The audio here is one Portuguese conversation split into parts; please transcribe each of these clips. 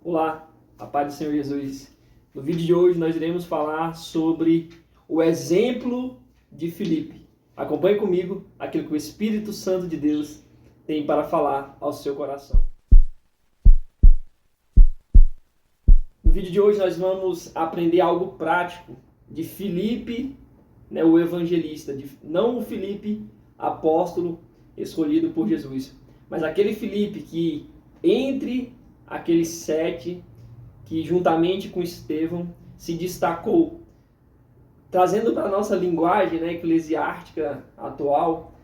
Olá, a paz do Senhor Jesus. No vídeo de hoje nós iremos falar sobre o exemplo de Filipe. Acompanhe comigo aquilo que o Espírito Santo de Deus tem para falar ao seu coração. No vídeo de hoje nós vamos aprender algo prático de Filipe, o evangelista, não o Filipe apóstolo escolhido por Jesus, mas aquele Filipe que entre aqueles 7 que juntamente com Estevão se destacou, trazendo para a nossa linguagem eclesiástica atual,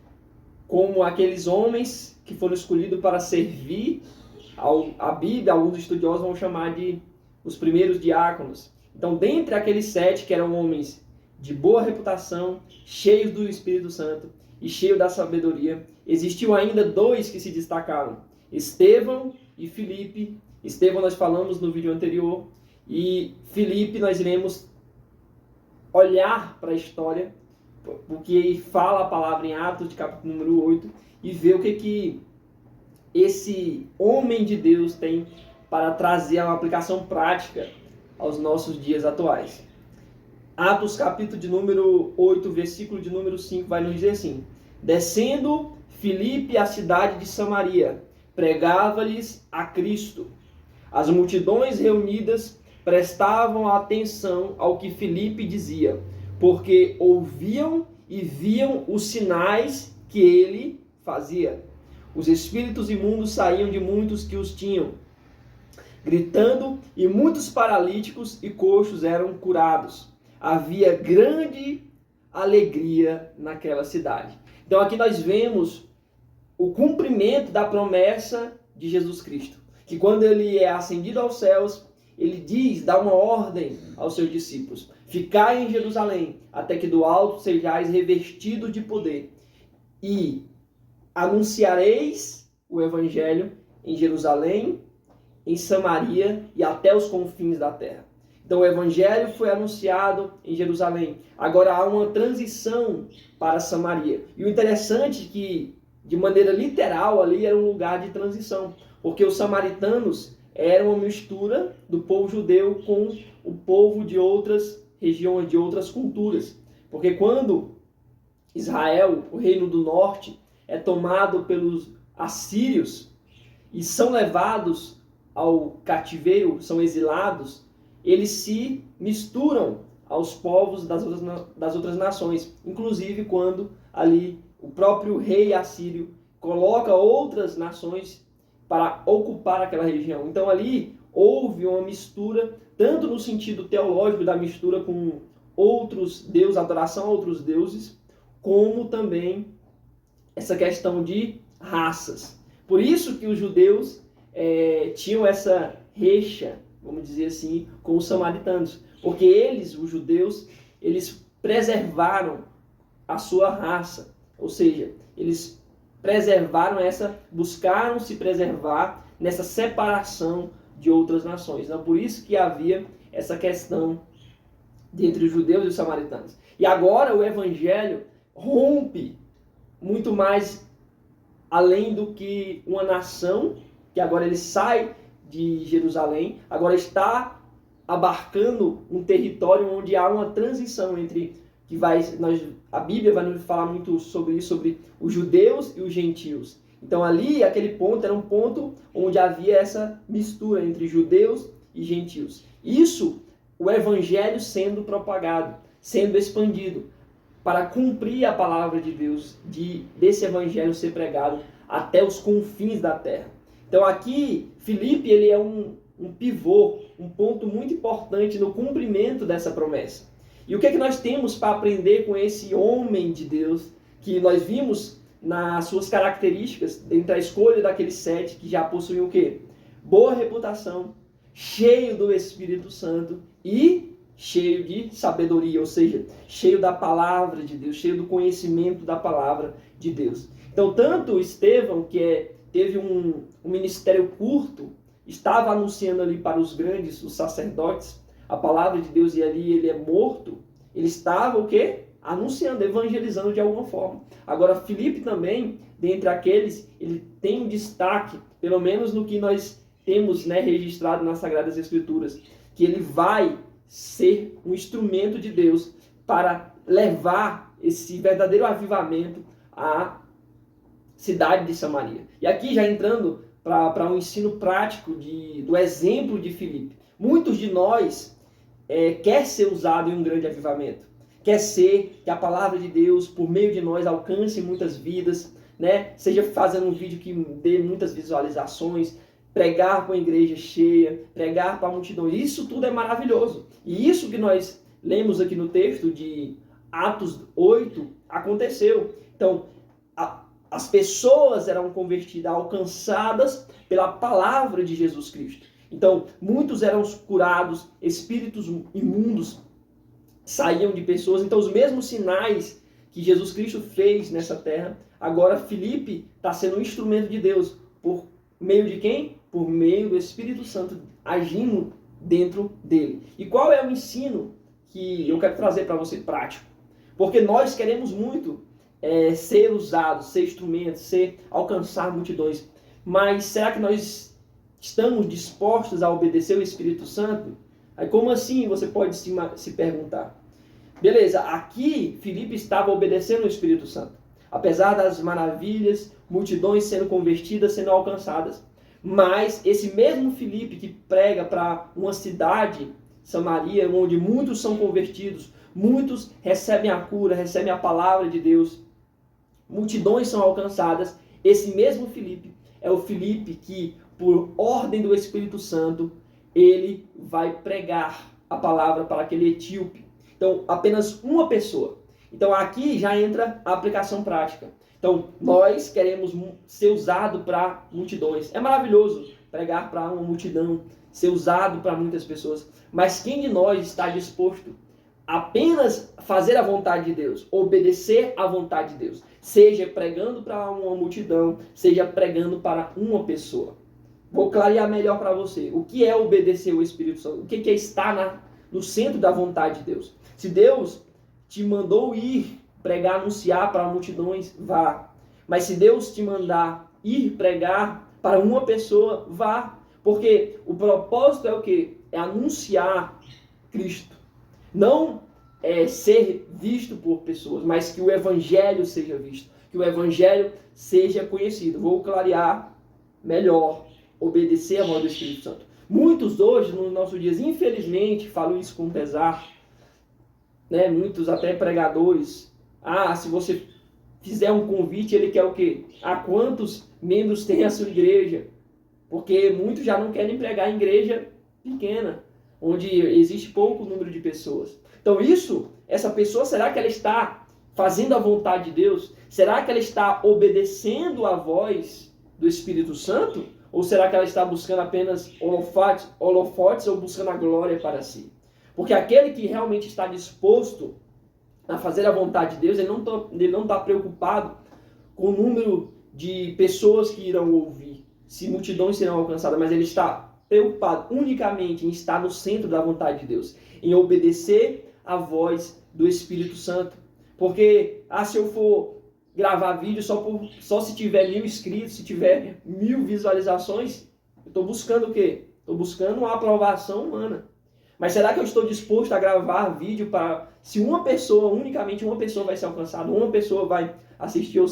como aqueles homens que foram escolhidos para servir a Bíblia, alguns estudiosos vão chamar de os primeiros diáconos. Então, dentre aqueles 7 que eram homens de boa reputação, cheios do Espírito Santo e cheios da sabedoria, existiu ainda 2 que se destacaram, Estevão e Filipe. Estevão nós falamos no vídeo anterior, e Filipe nós iremos olhar para a história, porque fala a palavra em Atos, de capítulo número 8, e ver o que esse homem de Deus tem para trazer uma aplicação prática aos nossos dias atuais. Atos, capítulo de número 8, versículo de número 5, vai nos dizer assim: descendo Filipe à cidade de Samaria, pregava-lhes a Cristo. As multidões reunidas prestavam atenção ao que Filipe dizia, porque ouviam e viam os sinais que ele fazia. Os espíritos imundos saíam de muitos que os tinham, gritando, e muitos paralíticos e coxos eram curados. Havia grande alegria naquela cidade. Então aqui nós vemos o cumprimento da promessa de Jesus Cristo, que quando ele é ascendido aos céus, ele dá uma ordem aos seus discípulos: ficai em Jerusalém, até que do alto sejais revestidos de poder, e anunciareis o evangelho em Jerusalém, em Samaria e até os confins da terra. Então o evangelho foi anunciado em Jerusalém. Agora há uma transição para Samaria. E o interessante é que, de maneira literal, ali era um lugar de transição, porque os samaritanos eram uma mistura do povo judeu com o povo de outras regiões, de outras culturas. Porque quando Israel, o reino do norte, é tomado pelos assírios e são levados ao cativeiro, são exilados, eles se misturam aos povos das outras nações. Inclusive quando ali o próprio rei assírio coloca outras nações para ocupar aquela região. Então ali houve uma mistura, tanto no sentido teológico da mistura com outros deuses, adoração a outros deuses, como também essa questão de raças. Por isso que os judeus tinham essa rixa, vamos dizer assim, com os samaritanos, porque eles, os judeus, eles preservaram a sua raça, ou seja, eles buscaram se preservar nessa separação de outras nações. Então, por isso que havia essa questão entre os judeus e os samaritanos. E agora o evangelho rompe muito mais além do que uma nação, que agora ele sai de Jerusalém, agora está abarcando um território onde há uma transição entre a Bíblia vai nos falar muito sobre isso, sobre os judeus e os gentios. Então ali, aquele ponto era um ponto onde havia essa mistura entre judeus e gentios. Isso, o evangelho sendo propagado, sendo expandido, para cumprir a palavra de Deus, desse evangelho ser pregado até os confins da terra. Então aqui, Filipe, ele é um pivô, um ponto muito importante no cumprimento dessa promessa. E o que é que nós temos para aprender com esse homem de Deus, que nós vimos nas suas características, dentro da escolha daqueles 7 que já possuíam o quê? Boa reputação, cheio do Espírito Santo e cheio de sabedoria, ou seja, cheio da palavra de Deus, cheio do conhecimento da palavra de Deus. Então, tanto Estevão, que teve um ministério curto, estava anunciando ali para os grandes, os sacerdotes, a palavra de Deus, e ali ele é morto, ele estava o quê? Anunciando, evangelizando de alguma forma. Agora, Filipe também, dentre aqueles, ele tem um destaque, pelo menos no que nós temos, né, registrado nas Sagradas Escrituras, que ele vai ser um instrumento de Deus para levar esse verdadeiro avivamento à cidade de Samaria. E aqui já entrando para um ensino prático do exemplo de Filipe. Muitos de nós quer ser usado em um grande avivamento. Quer ser que a palavra de Deus, por meio de nós, alcance muitas vidas, né? Seja fazendo um vídeo que dê muitas visualizações, pregar para a igreja cheia, pregar para a multidão. Isso tudo é maravilhoso. E isso que nós lemos aqui no texto de Atos 8 aconteceu. Então, as pessoas eram convertidas, alcançadas pela palavra de Jesus Cristo. Então, muitos eram curados, espíritos imundos saíam de pessoas. Então, os mesmos sinais que Jesus Cristo fez nessa terra, agora Filipe está sendo um instrumento de Deus. Por meio de quem? Por meio do Espírito Santo agindo dentro dele. E qual é o ensino que eu quero trazer para você prático? Porque nós queremos muito ser usados, ser instrumentos, alcançar multidões. Mas será que nós estamos dispostos a obedecer o Espírito Santo? Aí como assim? Você pode se perguntar. Beleza, aqui Filipe estava obedecendo o Espírito Santo. Apesar das maravilhas, multidões sendo convertidas, sendo alcançadas. Mas esse mesmo Filipe que prega para uma cidade, Samaria, onde muitos são convertidos, muitos recebem a cura, recebem a palavra de Deus, multidões são alcançadas, esse mesmo Filipe é o Filipe que, por ordem do Espírito Santo, ele vai pregar a palavra para aquele etíope. Então, apenas uma pessoa. Então, aqui já entra a aplicação prática. Então, nós queremos ser usado para multidões. É maravilhoso pregar para uma multidão, ser usado para muitas pessoas. Mas quem de nós está disposto a apenas fazer a vontade de Deus, obedecer à vontade de Deus? Seja pregando para uma multidão, seja pregando para uma pessoa. Vou clarear melhor para você. O que é obedecer o Espírito Santo? O que é estar no centro da vontade de Deus? Se Deus te mandou ir pregar, anunciar para multidões, vá. Mas se Deus te mandar ir pregar para uma pessoa, vá. Porque o propósito é o quê? É anunciar Cristo. Não ser visto por pessoas, mas que o Evangelho seja visto. Que o Evangelho seja conhecido. Vou clarear melhor. Obedecer a voz do Espírito Santo. Muitos hoje, nos nossos dias, infelizmente, falo isso com pesar, né? Muitos até pregadores, se você fizer um convite, ele quer o quê? Quantos membros tem a sua igreja? Porque muitos já não querem pregar em igreja pequena, onde existe pouco número de pessoas. Então essa pessoa, será que ela está fazendo a vontade de Deus? Será que ela está obedecendo a voz do Espírito Santo? Ou será que ela está buscando apenas holofotes ou buscando a glória para si? Porque aquele que realmente está disposto a fazer a vontade de Deus, ele não está preocupado com o número de pessoas que irão ouvir, se multidões serão alcançadas, mas ele está preocupado unicamente em estar no centro da vontade de Deus, em obedecer a voz do Espírito Santo. Porque, se eu for gravar vídeo só se tiver 1000 inscritos, se tiver 1000 visualizações, eu estou buscando o quê? Estou buscando uma aprovação humana. Mas será que eu estou disposto a gravar vídeo para, se unicamente uma pessoa vai ser alcançada, uma pessoa vai assistir, ou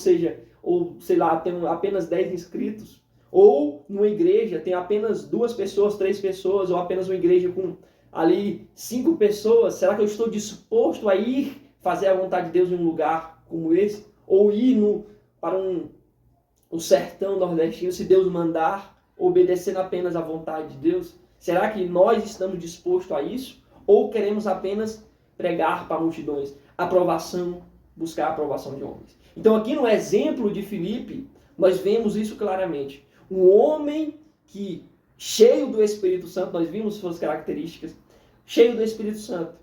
sei lá, tem apenas 10 inscritos, ou numa igreja tem apenas 2 pessoas, 3 pessoas, ou apenas uma igreja com ali 5 pessoas, será que eu estou disposto a ir fazer a vontade de Deus em um lugar como esse? Ou ir para um sertão nordestino, se Deus mandar, obedecendo apenas à vontade de Deus? Será que nós estamos dispostos a isso? Ou queremos apenas pregar para multidões? Buscar a aprovação de homens. Então aqui no exemplo de Filipe, nós vemos isso claramente. Um homem que, cheio do Espírito Santo, nós vimos suas características, cheio do Espírito Santo,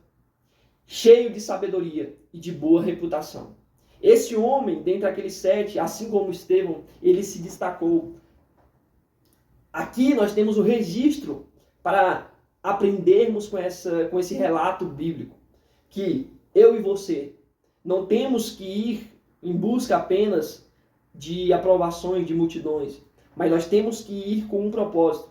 cheio de sabedoria e de boa reputação. Esse homem, dentre aqueles 7, assim como Estevão, ele se destacou. Aqui nós temos o registro para aprendermos com esse relato bíblico, que eu e você não temos que ir em busca apenas de aprovações de multidões, mas nós temos que ir com um propósito,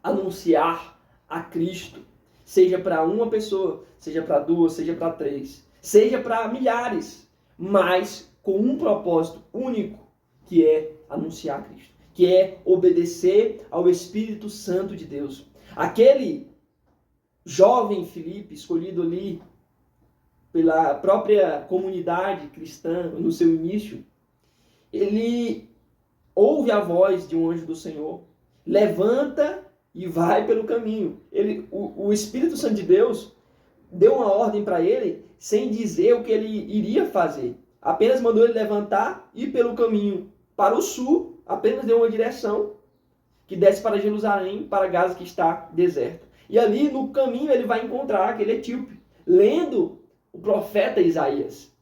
anunciar a Cristo, seja para uma pessoa, seja para duas, seja para três, seja para milhares, mas com um propósito único, que é anunciar Cristo, que é obedecer ao Espírito Santo de Deus. Aquele jovem Filipe, escolhido ali pela própria comunidade cristã no seu início, ele ouve a voz de um anjo do Senhor, levanta e vai pelo caminho. O Espírito Santo de Deus deu uma ordem para ele sem dizer o que ele iria fazer. Apenas mandou ele levantar e ir pelo caminho para o sul, apenas deu uma direção que desce para Jerusalém, para Gaza que está deserto. E ali no caminho ele vai encontrar aquele etíope, lendo o profeta Isaías.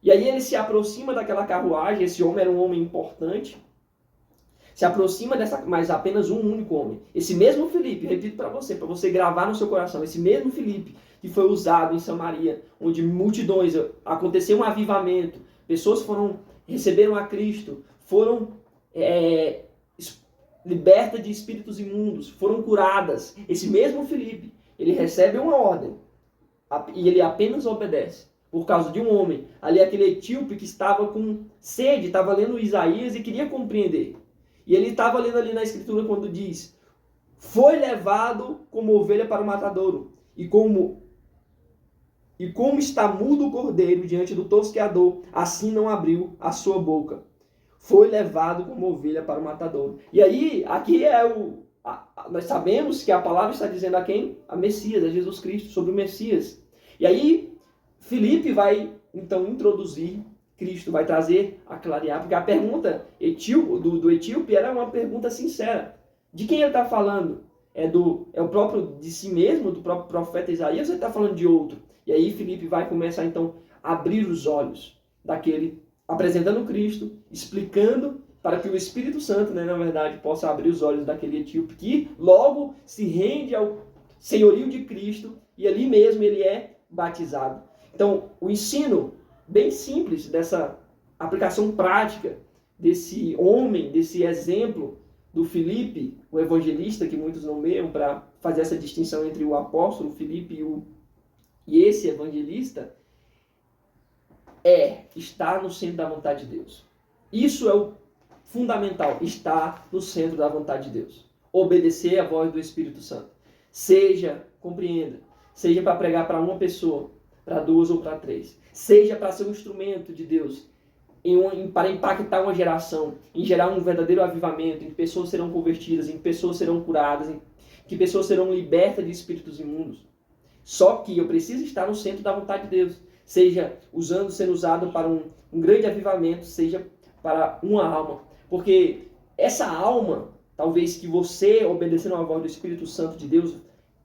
E aí ele se aproxima daquela carruagem, esse homem era um homem importante, se aproxima dessa, mas apenas um único homem. Esse mesmo Filipe, repito para você gravar no seu coração, esse mesmo Filipe que foi usado em Samaria, onde multidões, aconteceu um avivamento, pessoas receberam a Cristo, foram libertas de espíritos imundos, foram curadas. Esse mesmo Filipe, ele recebe uma ordem e ele apenas obedece por causa de um homem, ali aquele etíope que estava com sede, estava lendo Isaías e queria compreender. E ele estava lendo ali na escritura quando diz: foi levado como ovelha para o matadouro, e como está mudo o cordeiro diante do tosqueador, assim não abriu a sua boca. Foi levado como ovelha para o matadouro. E aí, aqui nós sabemos que a palavra está dizendo a quem? A Messias, a Jesus Cristo, sobre o Messias. E aí, Filipe vai, então, introduzir Cristo, vai trazer a clarear, porque a pergunta do etíope era uma pergunta sincera. De quem ele está falando? É o próprio de si mesmo, do próprio profeta Isaías, ou ele está falando de outro? E aí Filipe vai começar, então, a abrir os olhos daquele, apresentando Cristo, explicando para que o Espírito Santo, né, na verdade, possa abrir os olhos daquele etíope que logo se rende ao senhorio de Cristo e ali mesmo ele é batizado. Então, o ensino bem simples dessa aplicação prática desse homem, desse exemplo do Filipe, o evangelista, que muitos nomeiam para fazer essa distinção entre o apóstolo Filipe e esse evangelista, estar no centro da vontade de Deus. Isso é o fundamental, estar no centro da vontade de Deus. Obedecer à voz do Espírito Santo. Compreenda, seja para pregar para uma pessoa, para duas ou para três. Seja para ser um instrumento de Deus para impactar uma geração, em gerar um verdadeiro avivamento, em que pessoas serão convertidas, em que pessoas serão curadas, em que pessoas serão libertas de espíritos imundos. Só que eu preciso estar no centro da vontade de Deus. Seja sendo usado para um grande avivamento, seja para uma alma. Porque essa alma, talvez que você, obedecendo à voz do Espírito Santo de Deus,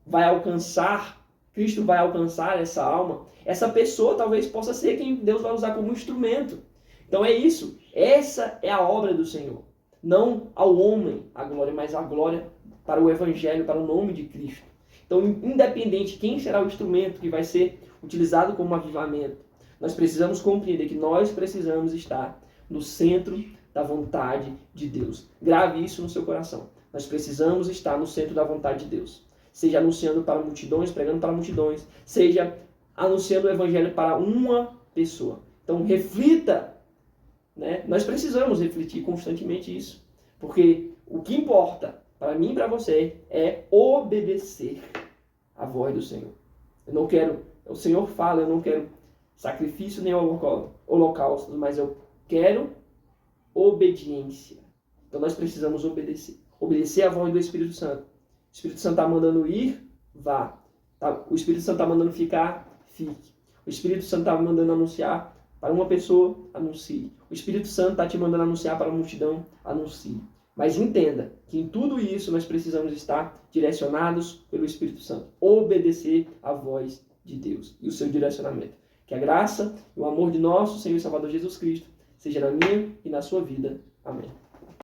vai alcançar, Cristo vai alcançar essa alma, essa pessoa talvez possa ser quem Deus vai usar como instrumento. Então é isso. Essa é a obra do Senhor. Não ao homem a glória, mas a glória para o Evangelho, para o nome de Cristo. Então, independente quem será o instrumento que vai ser utilizado como avivamento, nós precisamos compreender que nós precisamos estar no centro da vontade de Deus. Grave isso no seu coração. Nós precisamos estar no centro da vontade de Deus. Seja anunciando para multidões, pregando para multidões, seja anunciando o Evangelho para uma pessoa. Então, reflita, né? Nós precisamos refletir constantemente isso. Porque o que importa para mim e para você é obedecer à voz do Senhor. O Senhor fala, eu não quero sacrifício nem holocaustos, mas eu quero obediência. Então nós precisamos obedecer. Obedecer à voz do Espírito Santo. O Espírito Santo está mandando ir, vá. O Espírito Santo está mandando ficar, fique. O Espírito Santo está mandando anunciar para uma pessoa, anuncie. O Espírito Santo está te mandando anunciar para a multidão, anuncie. Mas entenda que em tudo isso nós precisamos estar direcionados pelo Espírito Santo. Obedecer à voz de Deus e o seu direcionamento. Que a graça e o amor de nosso Senhor e Salvador Jesus Cristo seja na minha e na sua vida. Amém.